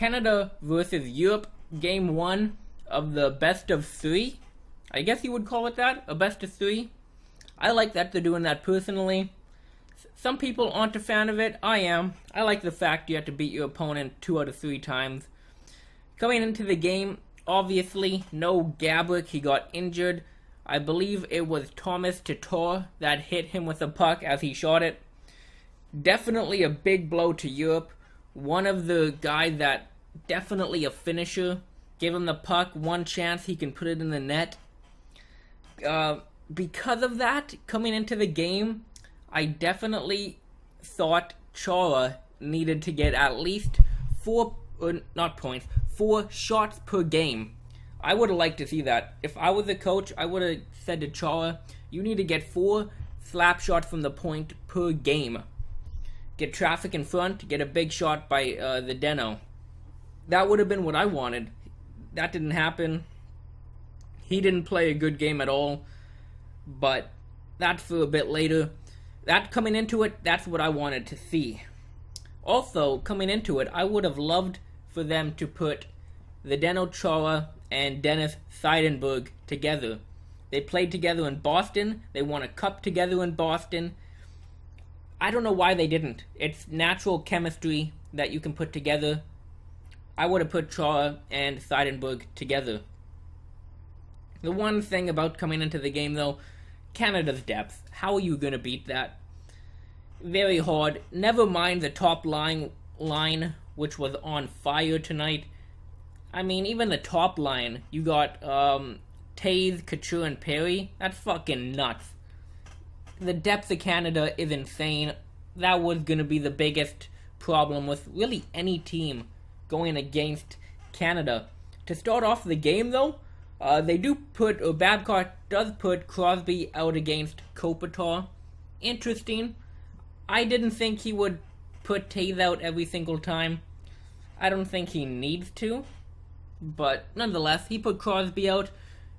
Canada versus Europe, game 1 of the best of 3. I guess you would call it that, a best of 3. I like that they're doing that personally. Some people aren't a fan of it. I am. I like the fact you have to beat your opponent 2 out of 3 times. Coming into the game, obviously, no Gabrick. He got injured. I believe it was Thomas Tatar that hit him with a puck as he shot it. Definitely a big blow to Europe. One of the guys that definitely a finisher. Give him the puck, one chance he can put it in the net. Because of that, coming into the game, I definitely thought Chara needed to get at least 4 shots per game. I would have liked to see that. If I was a coach, I would have said to Chara, you need to get 4 slap shots from the point per game. Get traffic in front, get a big shot by the Deno. That would have been what I wanted. That didn't happen. He didn't play a good game at all. But that's for a bit later. That coming into it, that's what I wanted to see. Also, coming into it, I would have loved for them to put the Zdeno Chara and Dennis Seidenberg together. They played together in Boston. They won a cup together in Boston. I don't know why they didn't. It's natural chemistry that you can put together. I would have put Chara and Seidenberg together. The one thing about coming into the game, though, Canada's depth. How are you going to beat that? Very hard. Never mind the top line, which was on fire tonight. I mean, even the top line, you got Taze, Couture, and Perry. That's fucking nuts. The depth of Canada is insane. That was going to be the biggest problem with really any team going against Canada. To start off the game, though, Babcock does put Crosby out against Kopitar. Interesting. I didn't think he would put Taze out every single time. I don't think he needs to. But nonetheless, he put Crosby out.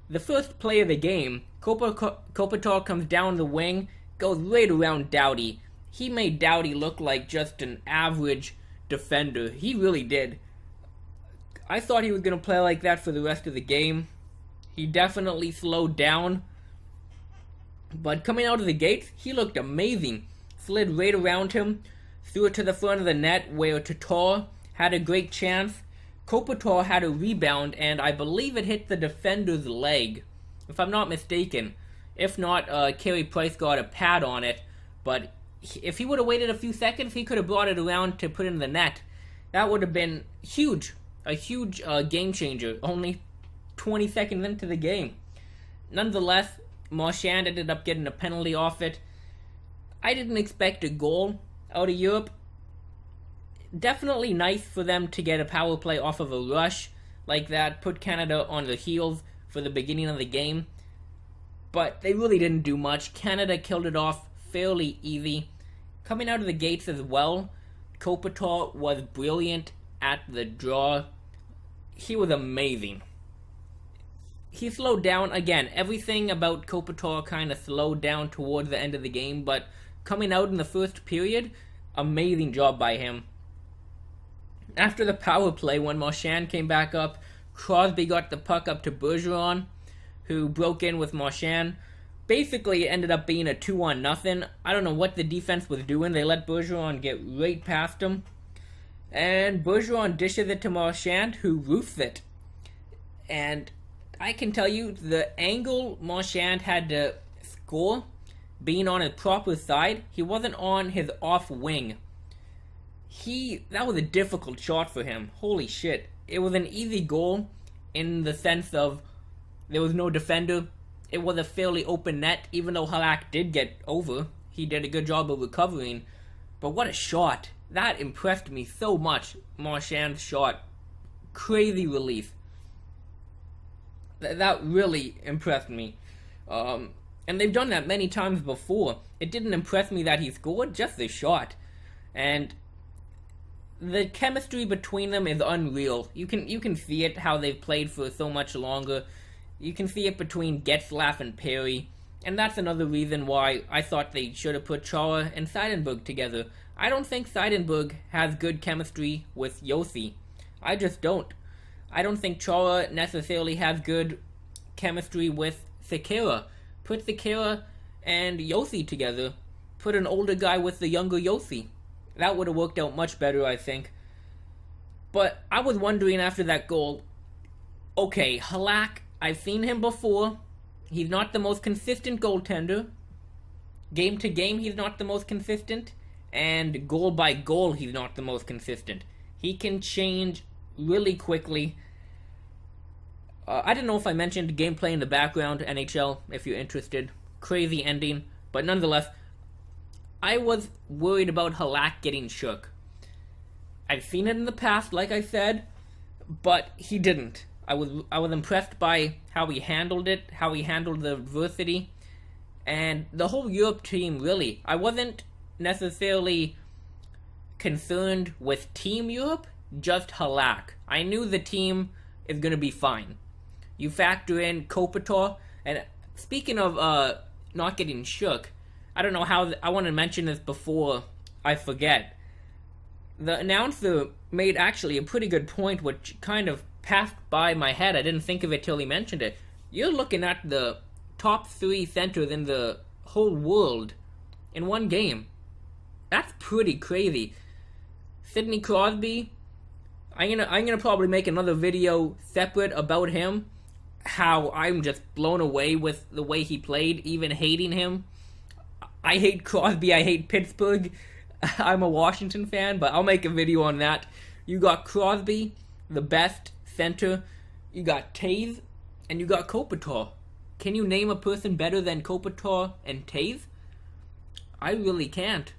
The first play of the game, Kopitar comes down the wing, goes right around Doughty. He made Doughty look like just an average defender. He really did. I thought he was going to play like that for the rest of the game. He definitely slowed down. But coming out of the gates, he looked amazing. Slid right around him, threw it to the front of the net where Tatar had a great chance. Kopitar had a rebound, and I believe it hit the defender's leg, if I'm not mistaken. If not, Carey Price got a pad on it. But if he would have waited a few seconds, he could have brought it around to put in the net. That would have been huge. A huge game changer. Only 20 seconds into the game. Nonetheless, Marchand ended up getting a penalty off it. I didn't expect a goal out of Europe. Definitely nice for them to get a power play off of a rush like that. Put Canada on their heels for the beginning of the game. But they really didn't do much. Canada killed it off fairly easy. Coming out of the gates as well, Kopitar was brilliant at the draw. He was amazing. He slowed down. Again, everything about Kopitar kind of slowed down towards the end of the game, but coming out in the first period, amazing job by him. After the power play, when Marchand came back up, Crosby got the puck up to Bergeron, who broke in with Marchand. Basically, it ended up being a 2-1-0. I don't know what the defense was doing. They let Bergeron get right past him. And Bergeron dishes it to Marchand, who roofs it. And I can tell you, the angle Marchand had to score, being on his proper side, he wasn't on his off wing. That was a difficult shot for him. Holy shit. It was an easy goal in the sense of there was no defender. It was a fairly open net, even though Halak did get over. He did a good job of recovering. But what a shot. That impressed me so much, Marchand's shot. Crazy release. That really impressed me. And they've done that many times before. It didn't impress me that he scored, just the shot. And the chemistry between them is unreal. You can see it, how they've played for so much longer. You can see it between Getzlaf and Perry. And that's another reason why I thought they should have put Chara and Seidenberg together. I don't think Seidenberg has good chemistry with Yossi. I just don't. I don't think Chara necessarily has good chemistry with Sekera. Put Sekera and Yossi together. Put an older guy with the younger Yossi. That would have worked out much better, I think. But I was wondering after that goal, okay, Halak, I've seen him before. He's not the most consistent goaltender. Game to game, he's not the most consistent. And goal by goal, he's not the most consistent. He can change really quickly. I don't know if I mentioned gameplay in the background, NHL, if you're interested. Crazy ending. But nonetheless, I was worried about Halak getting shook. I've seen it in the past, like I said, but he didn't. I was impressed by how he handled it, how he handled the adversity, and the whole Europe team, really. I wasn't necessarily concerned with Team Europe, just Halak. I knew the team is going to be fine. You factor in Kopitar, and speaking of not getting shook, I don't know how, I want to mention this before I forget. The announcer made actually a pretty good point, which kind of passed by my head. I didn't think of it till he mentioned it. You're looking at the top 3 centers in the whole world in one game. That's pretty crazy. Sidney Crosby, I'm gonna probably make another video separate about him. How I'm just blown away with the way he played, even hating him. I hate Crosby, I hate Pittsburgh. I'm a Washington fan, but I'll make a video on that. You got Crosby, the best center. You got Taves, and you got Kopitar. Can you name a person better than Kopitar and Taves? I really can't.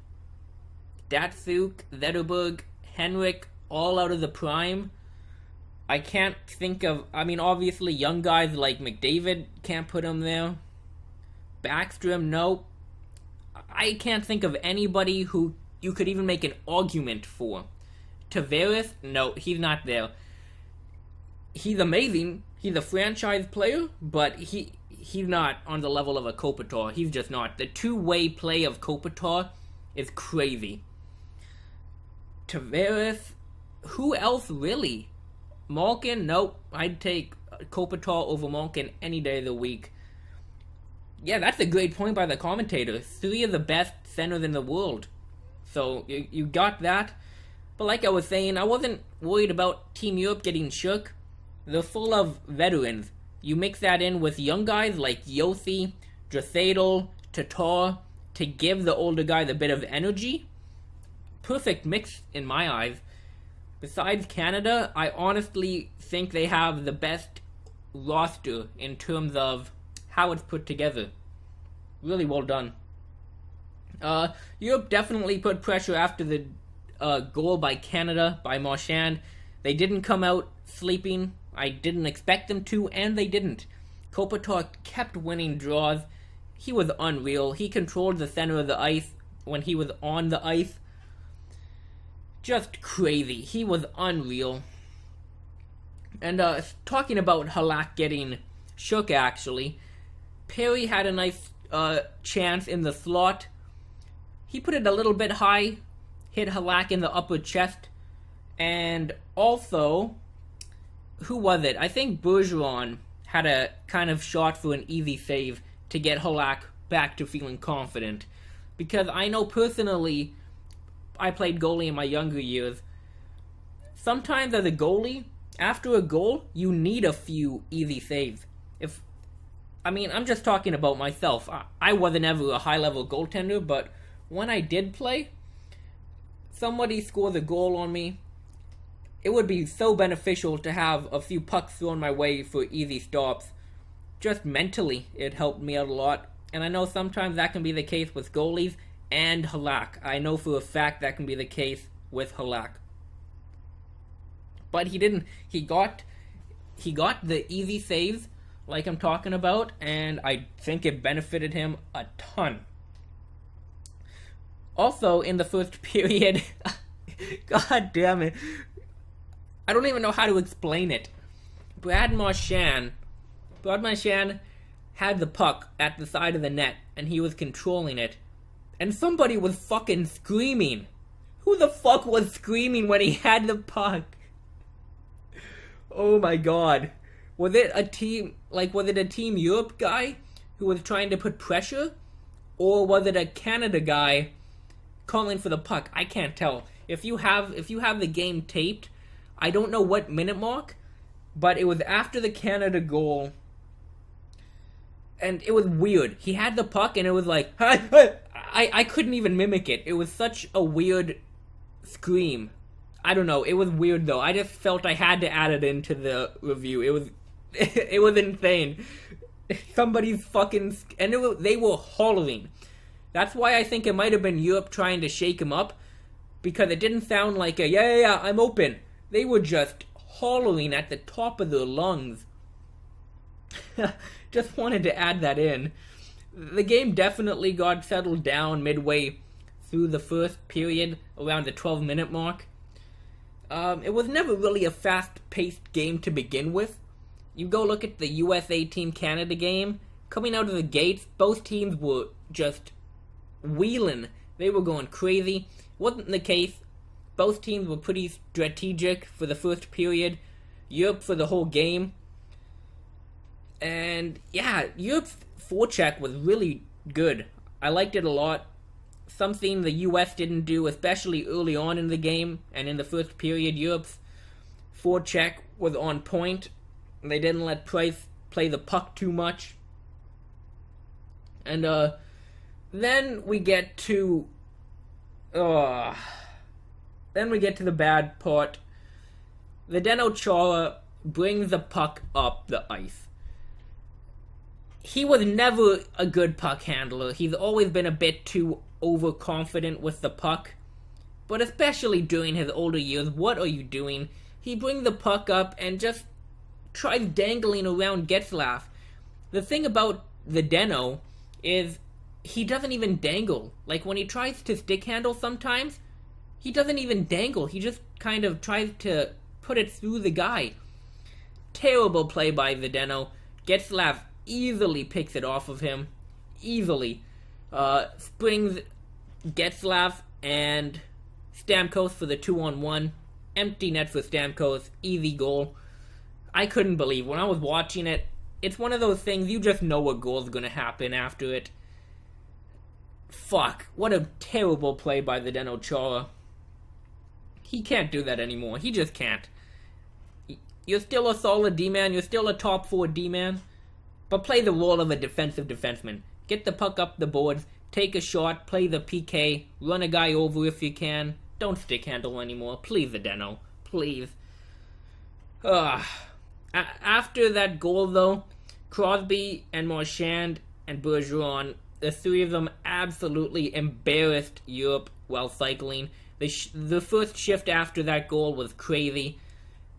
Datsuk, Zetterberg, Henrik, all out of the prime. I can't think of, I mean, obviously young guys like McDavid, can't put him there. Backstrom, no. I can't think of anybody who you could even make an argument for. Tavares, no, he's not there. He's amazing. He's a franchise player, but he's not on the level of a Kopitar. He's just not. The two-way play of Kopitar is crazy. Tavares, who else really? Malkin, nope. I'd take Kopitar over Malkin any day of the week. Yeah, that's a great point by the commentators. 3 of the best centers in the world. So, you got that. But like I was saying, I wasn't worried about Team Europe getting shook. They're full of veterans. You mix that in with young guys like Yossi, Draisaitl, Tatar, to give the older guys a bit of energy. Perfect mix in my eyes. Besides Canada, I honestly think they have the best roster in terms of how it's put together. Really well done. Europe definitely put pressure after the goal by Canada, by Marchand. They didn't come out sleeping. I didn't expect them to, and they didn't. Kopitar kept winning draws. He was unreal. He controlled the center of the ice when he was on the ice. Just crazy. He was unreal. And talking about Halak getting shook, actually, Perry had a nice chance in the slot. He put it a little bit high, hit Halak in the upper chest, and also, who was it? I think Bergeron had a kind of shot for an easy save to get Halak back to feeling confident. Because I know personally, I played goalie in my younger years. Sometimes as a goalie, after a goal, you need a few easy saves. I'm just talking about myself. I wasn't ever a high-level goaltender, but when I did play, somebody scores a goal on me, it would be so beneficial to have a few pucks thrown my way for easy stops. Just mentally, it helped me out a lot. And I know sometimes that can be the case with goalies and Halak. I know for a fact that can be the case with Halak. But he didn't. He got the easy saves, like I'm talking about, and I think it benefited him a ton. Also, in the first period, god damn it, I don't even know how to explain it. Brad Marchand had the puck at the side of the net, and he was controlling it, and somebody was fucking screaming. Who the fuck was screaming when he had the puck? Oh my god. Was it a team Europe guy who was trying to put pressure? Or was it a Canada guy calling for the puck? I can't tell. If you have the game taped, I don't know what minute mark, but it was after the Canada goal. And it was weird. He had the puck and it was like, I couldn't even mimic it. It was such a weird scream. I don't know. It was weird though. I just felt I had to add it into the review. It was insane. Somebody's fucking, and they were hollering. That's why I think it might have been Europe trying to shake him up, because it didn't sound like a yeah, I'm open. They were just hollering at the top of their lungs. Just wanted to add that in. The game definitely got settled down midway through the first period, around the 12-minute mark. It was never really a fast-paced game to begin with. You go look at the USA Team Canada game. Coming out of the gates, both teams were just wheeling. They were going crazy. Wasn't the case. Both teams were pretty strategic for the first period. Europe for the whole game. And yeah, Europe's forecheck was really good. I liked it a lot. Something the US didn't do, especially early on in the game and in the first period. Europe's forecheck was on point. They didn't let Price play the puck too much. And then we get to the bad part. The Zdeno Chara brings the puck up the ice. He was never a good puck handler. He's always been a bit too overconfident with the puck. But especially during his older years, what are you doing? He brings the puck up and just tries dangling around Getzlaf. The thing about the Zdeno is he doesn't even dangle. Like when he tries to stick handle sometimes, he doesn't even dangle. He just kind of tries to put it through the guy. Terrible play by the Zdeno. Getzlaf easily picks it off of him. Easily. Springs Getzlaf and Stamkos for the 2-on-1. Empty net for Stamkos. Easy goal. I couldn't believe when I was watching it. It's one of those things you just know a goal's gonna happen after it. Fuck. What a terrible play by the Zdeno Chara. He can't do that anymore. He just can't. You're still a solid D-man. You're still a top 4 D-man. But play the role of a defensive defenseman. Get the puck up the boards. Take a shot. Play the PK. Run a guy over if you can. Don't stick handle anymore. Please, Zdeno. Please. After that goal, though, Crosby and Marchand and Bergeron, the three of them absolutely embarrassed Europe while cycling. The first shift after that goal was crazy.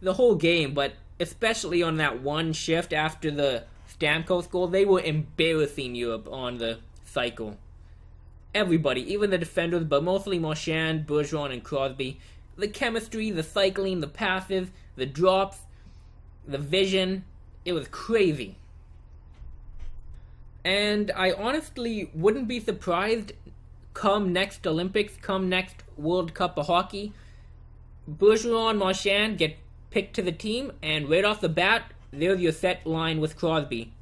The whole game, but especially on that one shift after the Stamkos goal, they were embarrassing Europe on the cycle. Everybody, even the defenders, but mostly Marchand, Bergeron, and Crosby. The chemistry, the cycling, the passes, the drops, the vision, it was crazy. And I honestly wouldn't be surprised come next Olympics, come next World Cup of Hockey, Bergeron, Marchand get picked to the team, and right off the bat, there's your set line with Crosby.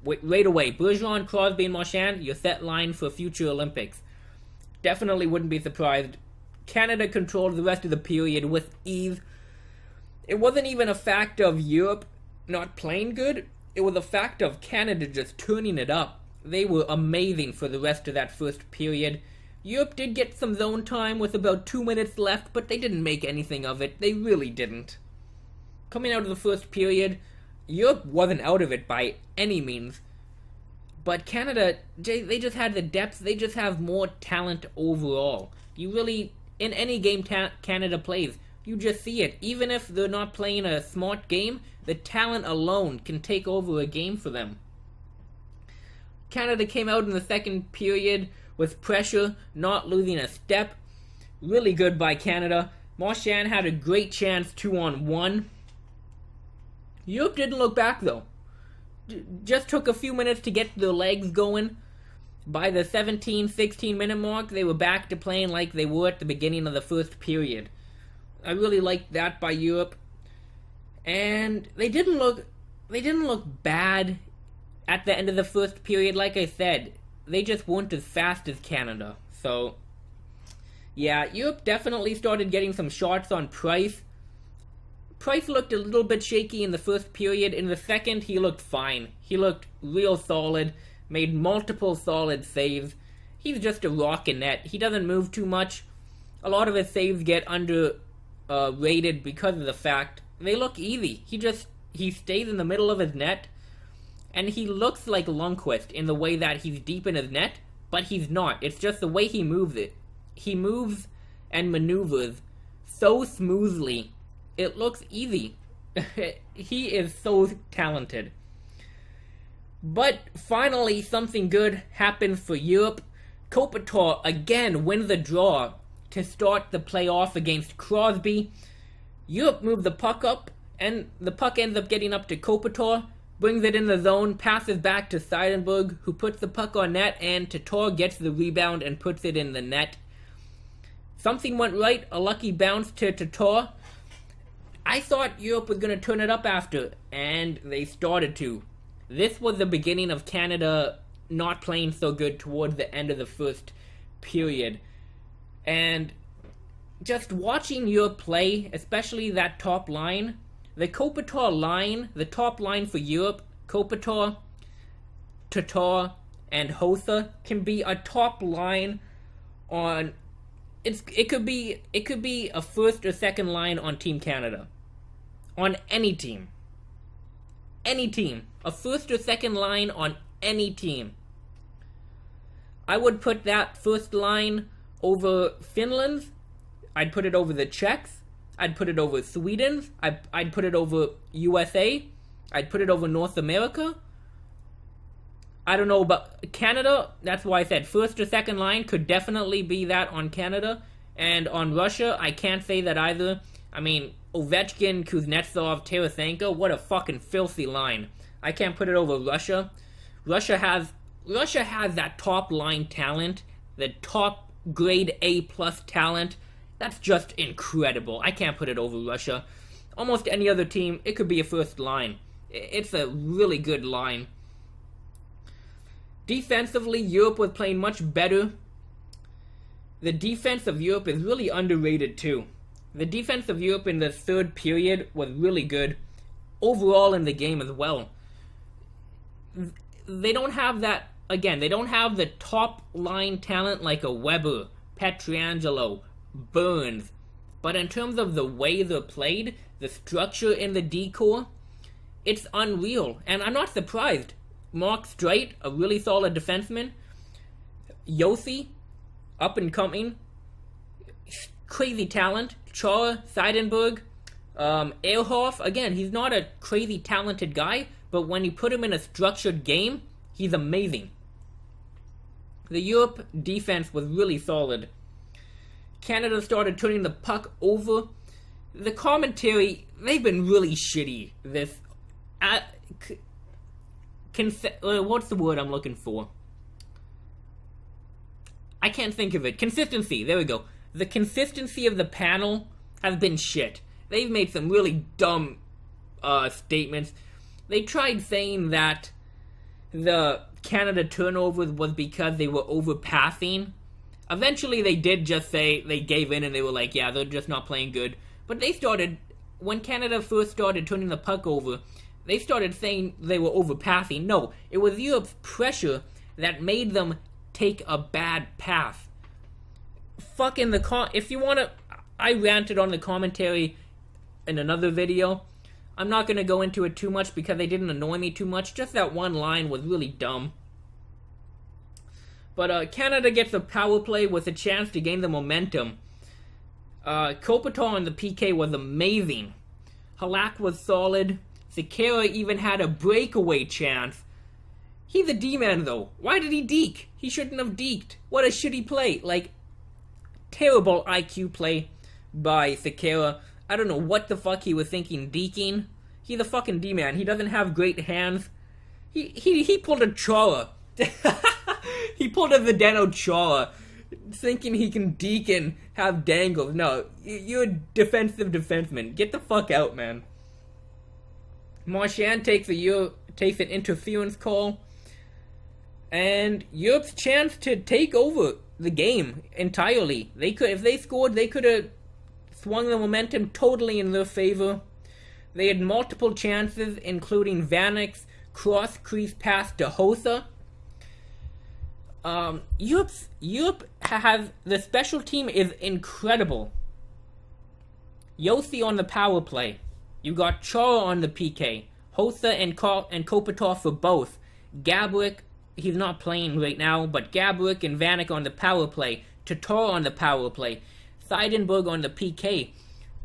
Right away, Bergeron, Crosby, and Marchand, your set line for future Olympics. Definitely wouldn't be surprised. Canada controlled the rest of the period with ease. It wasn't even a fact of Europe not playing good. It was a fact of Canada just turning it up. They were amazing for the rest of that first period. Europe did get some zone time with about 2 minutes left, but they didn't make anything of it. They really didn't. Coming out of the first period, Europe wasn't out of it by any means. But Canada, they just had the depth. They just have more talent overall. You really, in any game Canada plays, you just see it. Even if they're not playing a smart game, the talent alone can take over a game for them. Canada came out in the second period with pressure, not losing a step. Really good by Canada. Marchand had a great chance 2-on-1. Europe didn't look back though. Just took a few minutes to get their legs going. By the 17-16 minute mark, they were back to playing like they were at the beginning of the first period. I really liked that by Europe. And they didn't look bad at the end of the first period. Like I said, they just weren't as fast as Canada. So yeah, Europe definitely started getting some shots on Price. Price looked a little bit shaky in the first period. In the second, he looked fine. He looked real solid, made multiple solid saves. He's just a rock in net. He doesn't move too much. A lot of his saves get rated because of the fact they look easy. He stays in the middle of his net, and he looks like Lundqvist in the way that he's deep in his net, but he's not. It's just the way he moves it. He moves and maneuvers so smoothly. It looks easy. He is so talented. But finally, something good happens for Europe. Kopitar again wins the draw to start the playoff against Crosby. Europe moved the puck up, and the puck ends up getting up to Kopitar, brings it in the zone, passes back to Seidenberg, who puts the puck on net, and Tatar gets the rebound and puts it in the net. Something went right, a lucky bounce to Tatar. I thought Europe was going to turn it up after, and they started to. This was the beginning of Canada not playing so good towards the end of the first period. And just watching Europe play, especially that top line, the Kopitar line, the top line for Europe, Kopitar, Tatar, and Hossa, can be a top line on... It could be a first or second line on Team Canada. On any team. Any team. A first or second line on any team. I would put that first line over Finland's. I'd put it over the Czechs. I'd put it over Sweden's. I'd put it over USA. I'd put it over North America. I don't know about Canada. That's why I said first or second line could definitely be that on Canada. And on Russia, I can't say that either. I mean, Ovechkin, Kuznetsov, Tarasenko, what a fucking filthy line. I can't put it over Russia. Russia has that top line talent, the top grade A plus talent. That's just incredible. I can't put it over Russia. Almost any other team, it could be a first line. It's a really good line. Defensively, Europe was playing much better. The defense of Europe is really underrated too. The defense of Europe in the third period was really good. Overall in the game as well. They don't have that, again, they don't have the top line talent like a Weber, Pietrangelo, Burns. But in terms of the way they're played, the structure in the D-core, it's unreal. And I'm not surprised. Mark Streit, a really solid defenseman. Yossi, up and coming. Crazy talent. Chara, Seidenberg. Ehrhoff, again, he's not a crazy talented guy, but when you put him in a structured game, he's amazing. The Europe defense was really solid. Canada started turning the puck over. The commentary, they've been really shitty. What's the word I'm looking for? I can't think of it. Consistency, there we go. The consistency of the panel has been shit. They've made some really dumb statements. They tried saying that the Canada turnovers was because they were overpassing. Eventually they did just say they gave in and they were like, yeah, they're just not playing good. But they started, when Canada first started turning the puck over, they started saying they were overpassing. No, it was Europe's pressure that made them take a bad pass. Fucking if you wanna, I ranted on the commentary in another video. I'm not gonna go into it too much because they didn't annoy me too much. Just that one line was really dumb. But Canada gets a power play with a chance to gain the momentum. Kopitar on the PK was amazing. Halak was solid. Sekera even had a breakaway chance. He's a D-man though. Why did he deke? He shouldn't have deked. What a shitty play. Like, terrible IQ play by Sekera. I don't know what the fuck he was thinking deking. He's a fucking D-man. He doesn't have great hands. He pulled a Chara. He pulled a Zdeno Chara, thinking he can deke and have dangles. No, you're a defensive defenseman. Get the fuck out, man. Marchand takes an interference call, and Europe's chance to take over the game entirely. If they scored, they could have swung the momentum totally in their favor. They had multiple chances, including Vanek's cross-crease pass to Hossa. Europe has, the special team is incredible. Yossi on the power play. You got Chara on the PK. Hossa and Kopitar for both. Gaborik, he's not playing right now, but Gaborik and Vanek on the power play. Tatar on the power play. Seidenberg on the PK.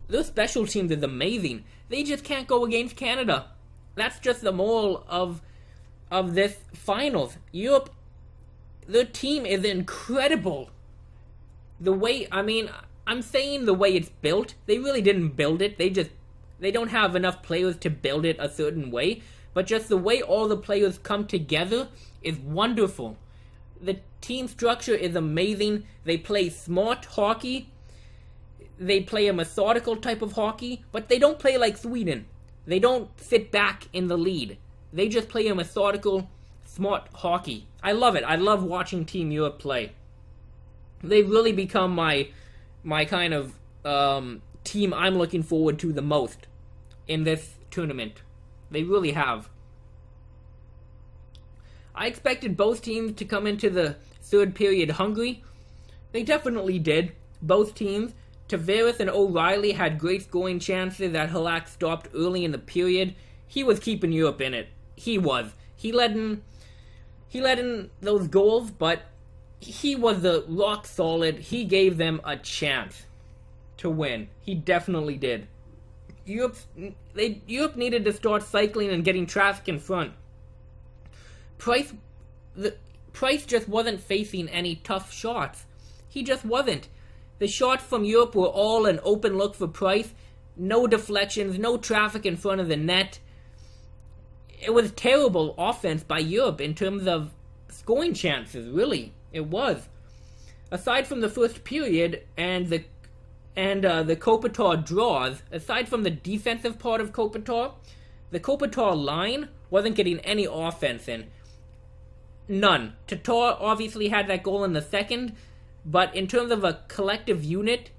Their special teams is amazing. They just can't go against Canada. That's just the moral of this finals. Europe, their team is incredible. I'm saying the way it's built. They really didn't build it. They don't have enough players to build it a certain way. But just the way all the players come together is wonderful. The team structure is amazing. They play smart hockey. They play a methodical type of hockey, but they don't play like Sweden. They don't sit back in the lead. They just play a methodical, smart hockey. I love it. I love watching Team Europe play. They've really become my kind of team I'm looking forward to the most in this tournament. They really have. I expected both teams to come into the third period hungry. They definitely did. Both teams. Tavares and O'Reilly had great scoring chances that Halak stopped early in the period. He was keeping Europe in it. He was. He let in those goals, but he was the rock solid. He gave them a chance to win. He definitely did. Europe needed to start cycling and getting traffic in front. Price just wasn't facing any tough shots. He just wasn't. The shots from Europe were all an open look for Price. No deflections, no traffic in front of the net. It was terrible offense by Europe in terms of scoring chances, really. It was. Aside from the first period and the Kopitar draws, aside from the defensive part of Kopitar, the Kopitar line wasn't getting any offense in. None. Tatar obviously had that goal in the second, but in terms of a collective unit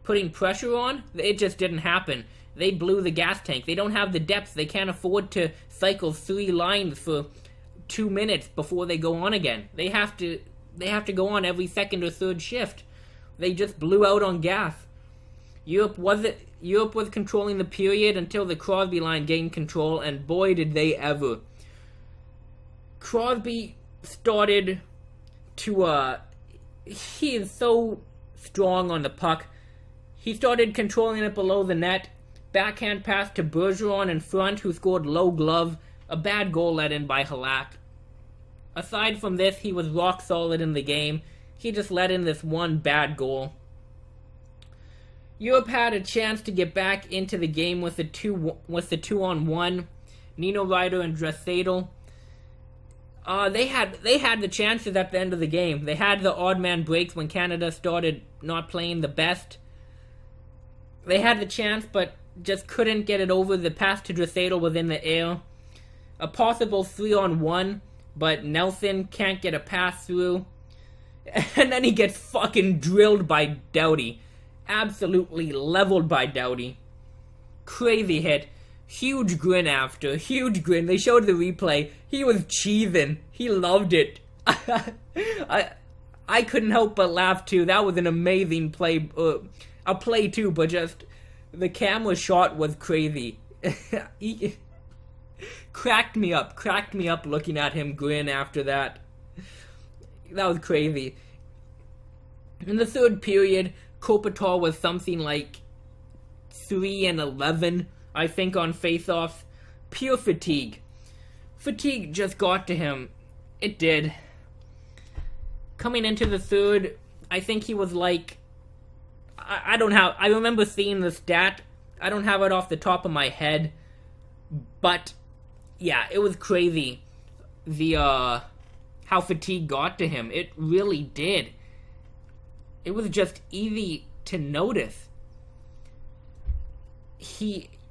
putting pressure on, it just didn't happen. They blew the gas tank. They don't have the depth. They can't afford to cycle 3 lines for 2 minutes before they go on again. They have to go on every second or third shift. They just blew out on gas. Europe was controlling the period until the Crosby line gained control, and boy did they ever. Crosby started to he is so strong on the puck. He started controlling it below the net. Backhand pass to Bergeron in front, who scored low glove. A bad goal let in by Halak. Aside from this, he was rock solid in the game. He just let in this one bad goal. Europe had a chance to get back into the game with the 2-on-1. Nino Ryder and Draisaitl. They had the chances at the end of the game. They had the odd man breaks when Canada started not playing the best. They had the chance, but just couldn't get it over. The pass to Draisaitl was in the air. A possible 3-on-1, but Nelson can't get a pass through. And then he gets fucking drilled by Doughty. Absolutely leveled by Doughty. Crazy hit. Huge grin after. Huge grin. They showed the replay. He was cheesing. He loved it. I couldn't help but laugh too. That was an amazing play. A play too, but just the camera shot was crazy. He cracked me up looking at him grin after that. That was crazy. In the third period, Kopitar was something like 3-11, I think, on face-offs. Pure fatigue. Fatigue just got to him. It did. Coming into the third, I think he was like... I remember seeing the stat. I don't have it off the top of my head. But, yeah, it was crazy. How fatigue got to him. It really did. It was just easy to notice.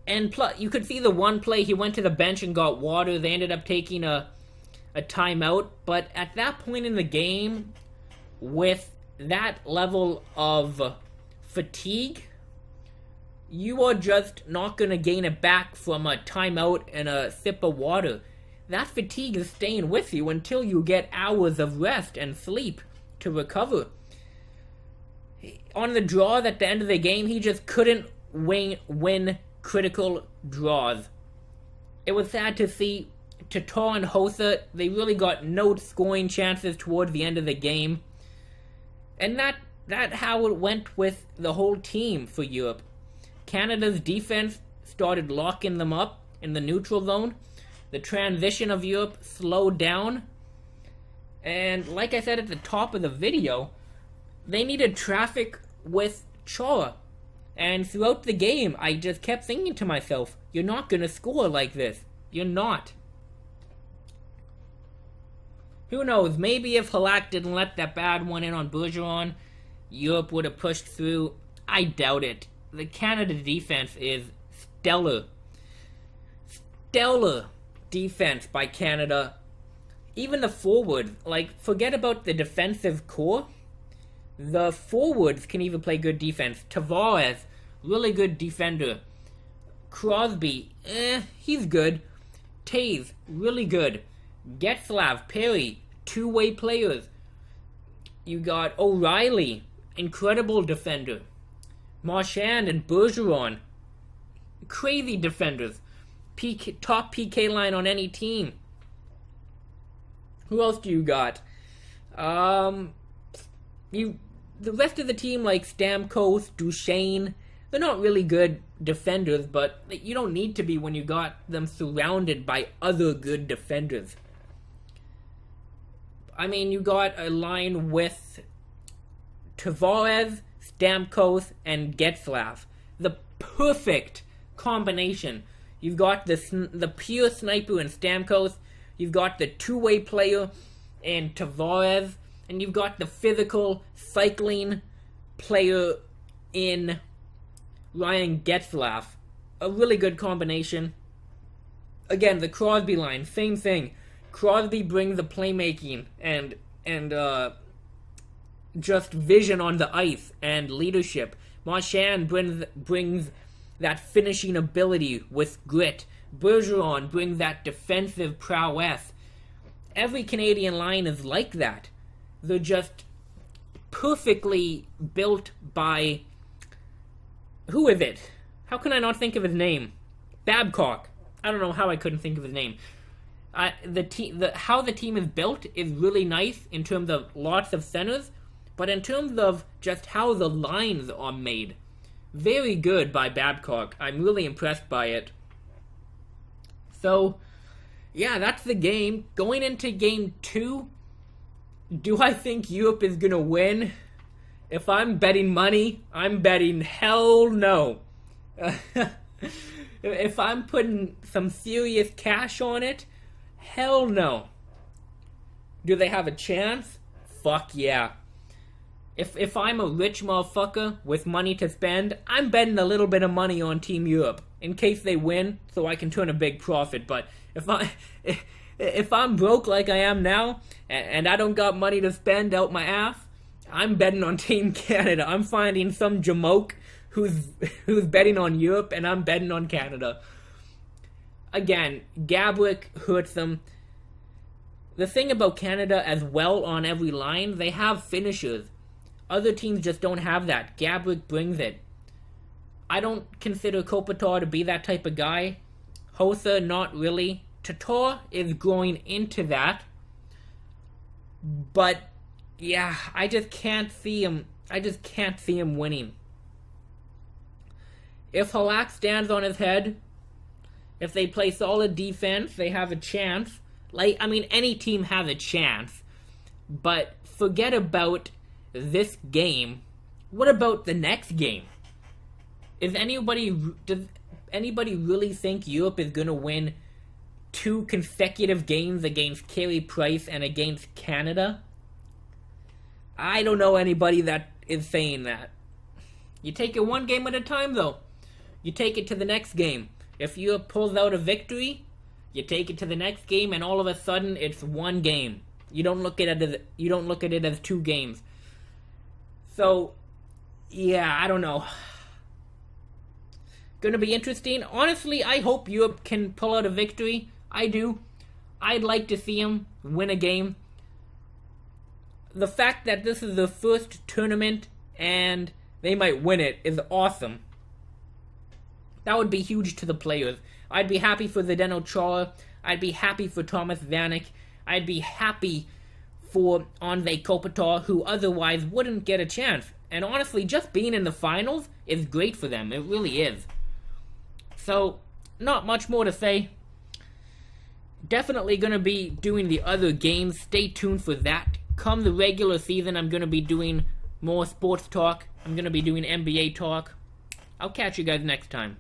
And plus, you could see the one play, he went to the bench and got water. They ended up taking a timeout. But at that point in the game, with that level of fatigue, you are just not going to gain it back from a timeout and a sip of water. That fatigue is staying with you until you get hours of rest and sleep to recover. On the draws at the end of the game, he just couldn't win critical draws. It was sad to see. Tatar and Hossa, they really got no scoring chances towards the end of the game. And that how it went with the whole team for Europe. Canada's defense started locking them up in the neutral zone. The transition of Europe slowed down. And like I said at the top of the video, they needed traffic with Chara. And throughout the game, I just kept thinking to myself, you're not going to score like this. You're not. Who knows, maybe if Halak didn't let that bad one in on Bergeron, Europe would have pushed through. I doubt it. The Canada defense is stellar. Stellar defense by Canada. Even the forward, like, forget about the defensive core. The forwards can even play good defense. Tavares, really good defender. Crosby, he's good. Taves, really good. Getzlaf, Perry, two-way players. You got O'Reilly, incredible defender. Marchand and Bergeron, crazy defenders. Top PK line on any team. Who else do you got? The rest of the team, like Stamkos, Duchesne, they're not really good defenders, but you don't need to be when you got them surrounded by other good defenders. I mean, you got a line with Tavares, Stamkos, and Getzlaf. The perfect combination. You've got the pure sniper in Stamkos. You've got the two-way player in Tavares. And you've got the physical, cycling player in Ryan Getzlaf. A really good combination. Again, the Crosby line, same thing. Crosby brings the playmaking and just vision on the ice and leadership. Marchand brings that finishing ability with grit. Bergeron brings that defensive prowess. Every Canadian line is like that. They're just perfectly built by... Who is it? How can I not think of his name? Babcock. I don't know how I couldn't think of his name. How the team is built is really nice in terms of lots of centers, but in terms of just how the lines are made, very good by Babcock. I'm really impressed by it. So, yeah, that's the game. Going into Game 2, do I think Europe is going to win? If I'm betting money, I'm betting hell no. If I'm putting some serious cash on it, hell no. Do they have a chance? Fuck yeah. If I'm a rich motherfucker with money to spend, I'm betting a little bit of money on Team Europe in case they win, so I can turn a big profit. But if I'm broke like I am now, and I don't got money to spend out my ass, I'm betting on Team Canada. I'm finding some jamoke who's betting on Europe, and I'm betting on Canada. Again, Gaborik hurts them. The thing about Canada as well on every line, they have finishers. Other teams just don't have that. Gaborik brings it. I don't consider Kopitar to be that type of guy. Hossa, not really. Tatar is growing into that. But, yeah, I just can't see him. I just can't see him winning. If Halak stands on his head, if they play solid defense, they have a chance. Like, I mean, any team has a chance. But forget about this game. What about the next game? Does anybody really think Europe is going to win 2 consecutive games against Carey Price and against Canada? I don't know anybody that is saying that. You take it one game at a time, though. You take it to the next game. If you pulls out a victory, you take it to the next game, and all of a sudden it's one game. You don't look at it as 2 games. So, yeah, I don't know. Gonna be interesting. Honestly, I hope Europe can pull out a victory. I do. I'd like to see them win a game. The fact that this is the first tournament and they might win it is awesome. That would be huge to the players. I'd be happy for Zdeno Chara. I'd be happy for Thomas Vanek. I'd be happy for Andrei Kopitar, who otherwise wouldn't get a chance. And honestly, just being in the finals is great for them. It really is. So, not much more to say. Definitely going to be doing the other games. Stay tuned for that. Come the regular season, I'm going to be doing more sports talk. I'm going to be doing NBA talk. I'll catch you guys next time.